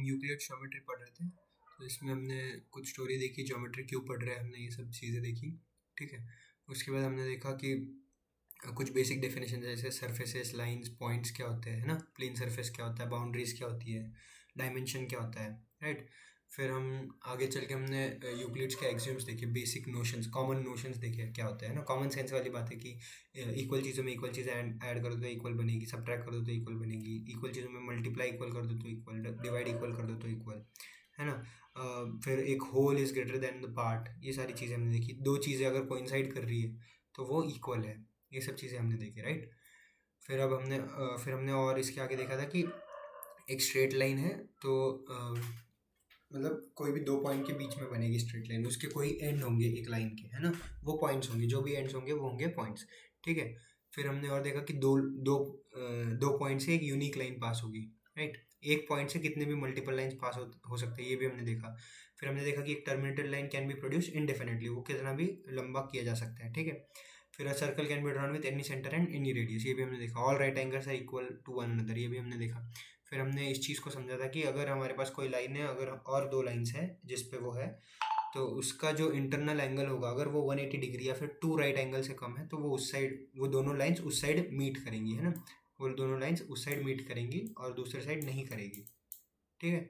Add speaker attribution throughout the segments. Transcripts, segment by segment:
Speaker 1: हम Euclid geometry पढ़ रहे थे, तो इसमें हमने कुछ स्टोरी देखी, ज्योमेट्री क्यों पढ़ रहे हैं हमने, ये सब चीज़ें देखी। ठीक है, उसके बाद हमने देखा कि कुछ बेसिक डेफिनेशन जैसे सरफेसेस, लाइंस, पॉइंट्स क्या होते हैं, है ना, प्लेन सरफेस क्या होता है, बाउंड्रीज क्या होती है, डायमेंशन क्या होता है, राइट। फिर हम आगे चल के हमने यूक्लिड्स के एक्सियोम्स देखे, बेसिक नोशंस, कॉमन नोशंस देखे क्या होता है ना, कॉमन सेंस वाली बात है कि इक्वल चीज़ों में इक्वल चीज़ें ऐड कर दो तो इक्वल बनेगी, सब्ट्रैक्ट कर दो तो इक्वल बनेगी, इक्वल चीज़ों में मल्टीप्लाई इक्वल कर दो तो इक्वल, डिवाइड इक्वल कर दो तो इक्वल, है ना। फिर एक whole is greater than the part, ये सारी चीज़ें हमने देखी। दो चीज़ें अगर कोइंसाइड कर रही है तो वो इक्वल है, ये सब चीज़ें हमने देखी, राइट। फिर हमने और इसके आगे देखा था कि एक स्ट्रेट लाइन है तो मतलब कोई भी दो पॉइंट के बीच में बनेगी स्ट्रेट लाइन, उसके कोई एंड होंगे एक लाइन के, है ना, वो पॉइंट्स होंगे, जो भी एंड्स होंगे वो होंगे पॉइंट्स। ठीक है, फिर हमने और देखा कि दो पॉइंट से एक यूनिक लाइन पास होगी, राइट। एक पॉइंट से कितने भी मल्टीपल लाइंस पास हो सकते हैं, ये भी हमने देखा। फिर हमने देखा कि एक terminated line can be produce indefinitely, वो कितना भी लंबा किया जा सकता है। ठीक है, फिर a circle can be drawn with any centre and any radius, ये भी हमने देखा। All right angles are equal to one another, ये भी हमने देखा। फिर हमने इस चीज़ को समझा था कि अगर हमारे पास कोई लाइन है, अगर और दो लाइन्स हैं जिस पे वो है, तो उसका जो इंटरनल एंगल होगा अगर वो 180 डिग्री या फिर टू राइट एंगल से कम है, तो वो उस साइड, वो दोनों लाइन्स उस साइड मीट करेंगी, है ना, वो दोनों लाइन्स उस साइड मीट करेंगी और दूसरे साइड नहीं करेगी। ठीक है,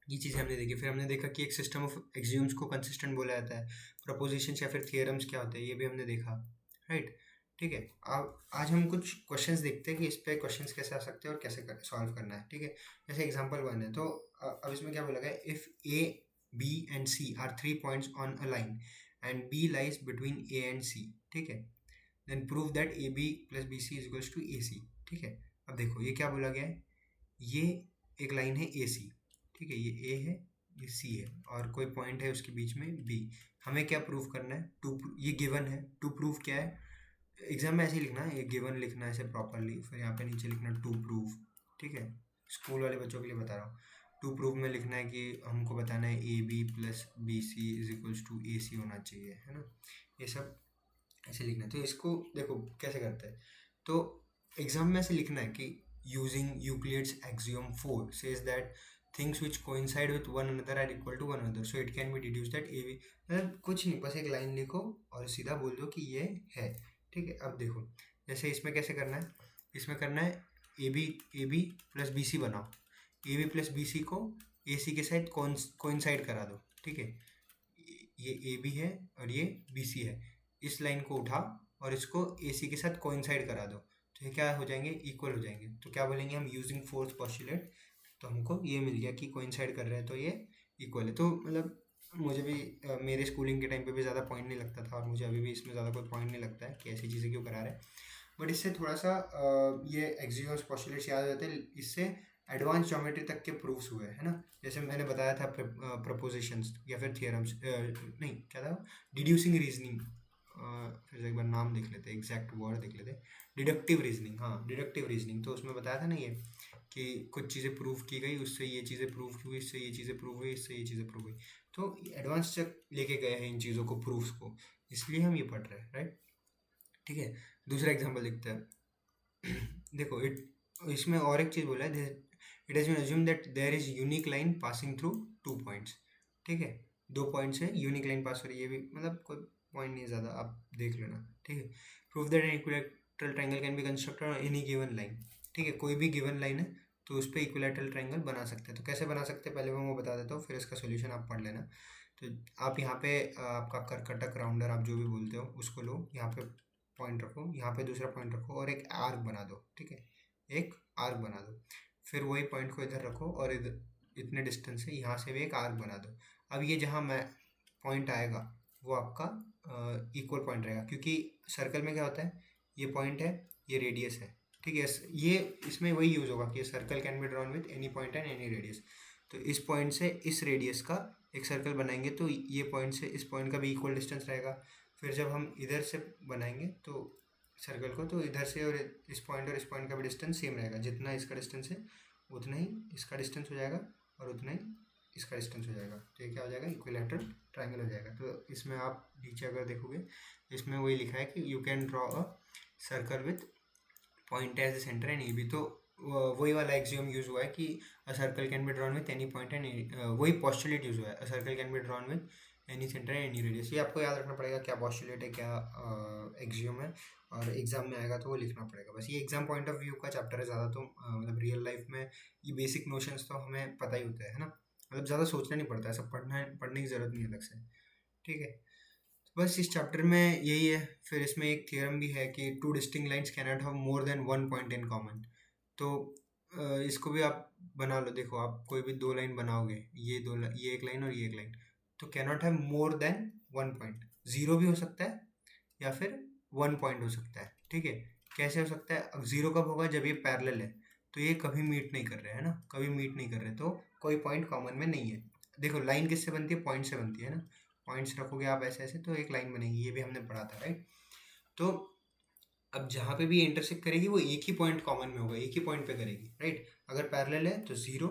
Speaker 1: ये चीज़ें हमने देखी। फिर हमने देखा कि एक सिस्टम ऑफ एक्सियोम्स को कंसिस्टेंट बोला जाता है, प्रपोजिशंस या फिर थियरम्स क्या होते हैं, ये भी हमने देखा, राइट। ठीक है, अब आज हम कुछ क्वेश्चंस देखते हैं कि इस पे क्वेश्चंस कैसे आ सकते हैं और कैसे सॉल्व करना है। ठीक है, जैसे एग्जांपल वन है, तो अब इसमें क्या बोला गया, if A, B and C are three points on a line and B lies between A and C, ठीक है, then prove that A B plus B C is equals to A C. ठीक है, अब देखो ये क्या बोला गया है, ये एक लाइन है ए सी, ठीक है, ये ए है, ये सी है, और कोई पॉइंट है उसके बीच में बी। हमें क्या प्रूव करना है, टू, ये गिवन है, टू प्रूव क्या है, एग्जाम में ऐसे ही लिखना है, ये गिवन लिखना है ऐसे प्रॉपरली, फिर यहाँ पे नीचे लिखना टू प्रूव। ठीक है, स्कूल वाले बच्चों के लिए बता रहा हूँ। टू प्रूव में लिखना है कि हमको बताना है A B plus B C is equals to A C होना चाहिए, है ना, ये सब ऐसे लिखना है। तो इसको देखो कैसे करते हैं, तो एग्जाम में ऐसे लिखना है कि using Euclid's axiom 4 says that things which coincide with one another are equal to one another, so it can be deduced that a b, मतलब कुछ नहीं, बस एक लाइन लिखो और सीधा बोल दो कि ये है। ठीक है, अब देखो जैसे इसमें कैसे करना है, इसमें करना है A B plus B C बनाओ, A B plus B C को ए सी के साथ कोइंसाइड करा दो। ठीक है, ये ए बी है और ये बी सी है, इस लाइन को उठा और इसको ए सी के साथ कोइंसाइड करा दो, तो ये क्या हो जाएंगे, इक्वल हो जाएंगे। तो क्या बोलेंगे हम, यूजिंग फोर्थ पोस्टुलेट, तो हमको ये मिल गया कि कोइंसाइड कर रहे हैं तो ये इक्वल है। तो मतलब मुझे भी मेरे स्कूलिंग के टाइम पे भी ज़्यादा पॉइंट नहीं लगता था, और मुझे अभी भी इसमें ज़्यादा कोई पॉइंट नहीं लगता है कि ऐसी चीज़ें क्यों करा रहे हैं, बट इससे थोड़ा सा ये एक्सियोम्स पोस्टुलेट्स याद रहते हैं, इससे एडवांस ज्योमेट्री तक के प्रूफ्स हुए, है ना। जैसे मैंने बताया था प्रपोजिशंस या फिर थियरम्स, नहीं क्या था, डिड्यूसिंग रीजनिंग, फिर से एक बार नाम देख लेते, एग्जैक्ट वर्ड देख लेते, डिडक्टिव रीजनिंग, हाँ डिडक्टिव रीजनिंग, तो उसमें बताया था ना ये कि कुछ चीज़ें प्रूव की गई, उससे ये चीज़ें प्रूव की हुई, इससे ये चीज़ें प्रूव हुई, इससे ये चीज़ें प्रूव हुई, तो एडवांस तक लेके गए हैं इन चीज़ों को, प्रूफ्स को, इसलिए हम ये पढ़ रहे हैं, राइट। ठीक है, दूसरा एग्जाम्पल देखते हैं। देखो इसमें और एक चीज़ बोला है, it has been assumed that there is unique line passing through two points. ठीक है, दो पॉइंट से यूनिक लाइन पास हो रही है, ये भी मतलब कोई पॉइंट नहीं ज़्यादा, आप देख लेना। ठीक है, prove that an equilateral triangle can be constructed on any given line. ठीक है, कोई भी गिवन लाइन है तो उस पर इक्विलैटरल ट्रायंगल बना सकते हैं। तो कैसे बना सकते हैं पहले मैं वो बता देता हूँ, फिर इसका सोल्यूशन आप पढ़ लेना। तो आप यहाँ पे आपका कर्कटक राउंडर, आप जो भी बोलते हो उसको लो, यहाँ पे पॉइंट रखो, यहाँ पे दूसरा पॉइंट रखो और एक आर्क बना दो। ठीक है, एक आर्क बना दो, फिर वही पॉइंट को इधर रखो और इधर इतने डिस्टेंस से यहाँ से भी एक आर्क बना दो। अब ये जहाँ मैं पॉइंट आएगा वो आपका इक्वल पॉइंट रहेगा, क्योंकि सर्कल में क्या होता है, ये पॉइंट है, ये रेडियस है। ठीक है, ये इसमें वही यूज़ होगा कि circle can be drawn with any point and any radius. तो इस पॉइंट से इस रेडियस का एक सर्कल बनाएंगे तो ये पॉइंट से इस पॉइंट का भी इक्वल डिस्टेंस रहेगा। फिर जब हम इधर से बनाएंगे तो सर्कल को, तो इधर से और इस पॉइंट का भी डिस्टेंस सेम रहेगा, जितना इसका डिस्टेंस है उतना ही इसका डिस्टेंस हो जाएगा और उतना ही इसका डिस्टेंस हो जाएगा। तो ये क्या हो जाएगा, इक्विलैटरल ट्रायंगल हो जाएगा। तो इसमें आप नीचे अगर देखोगे तो इसमें वही लिखा है कि you can draw a circle with point as the centre and A B. तो वही वाला एक्सियम यूज हुआ है कि a circle can be drawn with any point and वही पॉस्टुलेट यूज हुआ है, a circle can be drawn with any centre and any radius. ये आपको याद रखना पड़ेगा क्या पॉस्टुलेट है, क्या एक्सियम है, और एग्जाम में आएगा तो वो लिखना पड़ेगा। बस ये एग्जाम पॉइंट ऑफ व्यू का चैप्टर है ज़्यादा, तो मतलब रियल लाइफ में ये बेसिक नोशंस तो हमें पता ही होता है ना, मतलब ज़्यादा सोचना नहीं पड़ता है, सब पढ़ने की ज़रूरत नहीं है अलग से। ठीक है, तो बस इस चैप्टर में यही है। फिर इसमें एक थ्योरम भी है कि two distinct lines cannot have more than one point in common. तो इसको भी आप बना लो, देखो आप कोई भी दो लाइन बनाओगे, ये एक लाइन और ये एक लाइन, तो cannot have more than one point. Zero भी हो सकता है या फिर वन पॉइंट हो सकता है। ठीक है, कैसे हो सकता है? अब जीरो कब होगा? जब ये पैरेलल है, तो ये कभी मीट नहीं कर रहे है ना, कभी मीट नहीं कर रहे, तो कोई पॉइंट कॉमन में नहीं है। देखो लाइन किससे बनती है? पॉइंट से बनती है ना, पॉइंट्स रखोगे आप ऐसे ऐसे तो एक लाइन बनेगी, ये भी हमने पढ़ा था राइट। तो अब जहाँ पे भी ये इंटरसेक्ट करेगी वो एक ही पॉइंट कॉमन में होगा, एक ही पॉइंट पे करेगी राइट। अगर पैरेलल है तो जीरो,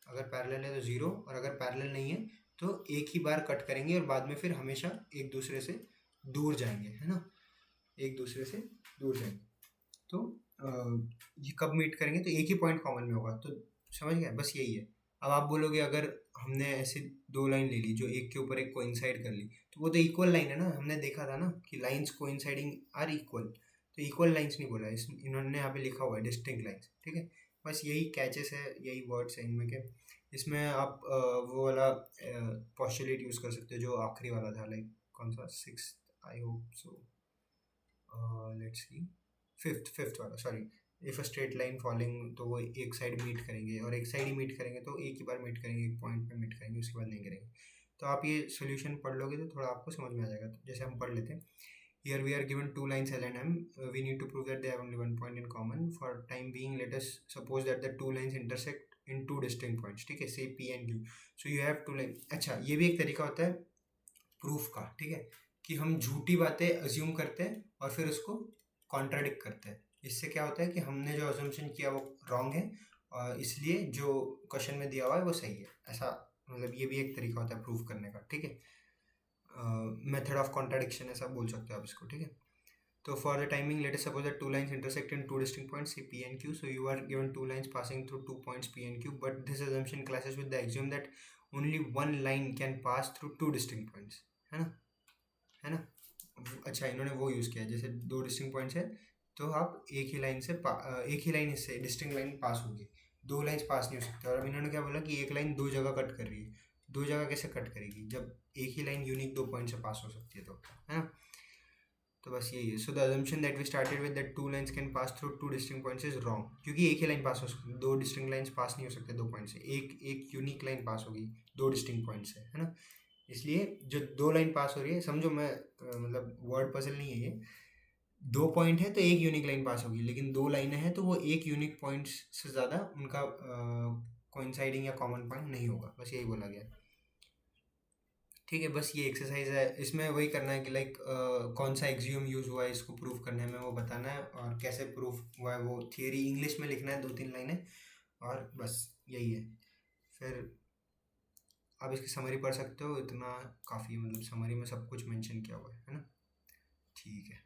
Speaker 1: अगर पैरेलल है तो जीरो, और अगर पैरेलल नहीं है तो एक ही बार कट करेंगे और बाद में फिर हमेशा एक दूसरे से दूर जाएंगे, है ना, एक दूसरे से दूर जाएंगे। तो अ, ये कब मीट करेंगे? तो एक ही पॉइंट कॉमन में होगा। तो समझ गए, बस यही है। अब आप बोलोगे अगर हमने ऐसे दो लाइन ले ली जो एक के ऊपर एक कोइंसाइड कर ली, तो वो तो इक्वल लाइन है ना, हमने देखा था ना कि लाइंस कोइंसाइडिंग आर इक्वल। तो इक्वल लाइंस नहीं बोला, इस इन्होंने यहाँ पे लिखा हुआ है डिस्टिंक्ट लाइंस। ठीक है, बस यही कैचेस है, यही वर्ड्स है इनमें के। इसमें आप वो वाला पॉस्टुलेट यूज़ कर सकते हो जो आखिरी वाला था, लाइक कौन सा, six, I hope so, let's see, fifth वाला, sorry. If a straight line falling, तो वो एक साइड मीट करेंगे, और एक साइड ही मीट करेंगे तो एक ही बार मीट करेंगे, एक पॉइंट पे मीट करेंगे, उसके बाद नहीं करेंगे। तो आप ये सोल्यूशन पढ़ लोगे तो थोड़ा आपको समझ में आ जाएगा। तो जैसे हम पढ़ लेते हैं, here we are given two lines L and M, we need to prove that they have only one point in common. For time being let us suppose that the two lines intersect in two distinct points. ठीक है, say P and Q, so you have two line. अच्छा, ये भी एक तरीका होता है proof का। ठीक है, कि हम झूठी बातें अज्यूम करते हैं और फिर उसको कॉन्ट्राडिक्ट करते हैं। इससे क्या होता है कि हमने जो अजम्पशन किया वो रॉन्ग है, और इसलिए जो क्वेश्चन में दिया हुआ है वो सही है, ऐसा। मतलब ये भी एक तरीका होता है प्रूफ करने का। ठीक है, मेथड ऑफ कॉन्ट्राडिक्शन ऐसा बोल सकते हो आप इसको। ठीक है, तो for the timing late us suppose that two lines intersect in two distinct points, say P and Q. So you are given two lines passing through 2 points P and Q, but this assumption clashes with the axiom that only one line can pass through two distinct points, है ना, है ना। अच्छा, इन्होंने वो use किया है, जैसे दो डिस्टिंक्ट पॉइंट्स है तो आप एक ही लाइन से एक ही लाइन से डिस्टिंक्ट लाइन पास होगी, दो लाइन्स पास नहीं हो सकती। और अब इन्होंने क्या बोला कि एक लाइन दो जगह कट कर रही है। दो जगह कैसे कट करेगी जब एक ही लाइन यूनिक दो पॉइंट से पास हो सकती है, तो है ना। तो बस यही है। So the assumption that we started with that two lines can pass through two distinct points is wrong, क्योंकि एक ही लाइन पास हो सकती है, दो डिस्टिंक्ट लाइंस पास नहीं हो सकते दो पॉइंट से, एक एक यूनिक लाइन पास होगी दो डिस्टिंक्ट पॉइंट से, है ना। इसलिए जो दो लाइन पास हो रही है, समझो मैं मतलब वर्ड पजल नहीं है ये, दो पॉइंट है तो एक यूनिक लाइन पास होगी, लेकिन दो लाइनें हैं तो वो एक यूनिक पॉइंट से ज़्यादा उनका कोइंसाइडिंग या कॉमन पॉइंट नहीं होगा, बस यही बोला गया। ठीक है, बस ये एक्सरसाइज है, इसमें वही करना है कि लाइक कौन सा एक्सियम यूज़ हुआ है इसको प्रूफ करने में, वो बताना है, और कैसे प्रूफ हुआ है वो थियरी इंग्लिश में लिखना है, दो तीन लाइनें, और बस यही है। फिर आप इसकी समरी पढ़ सकते हो, इतना काफ़ी, मतलब समरी में सब कुछ मेंशन किया हुआ है ना। ठीक है।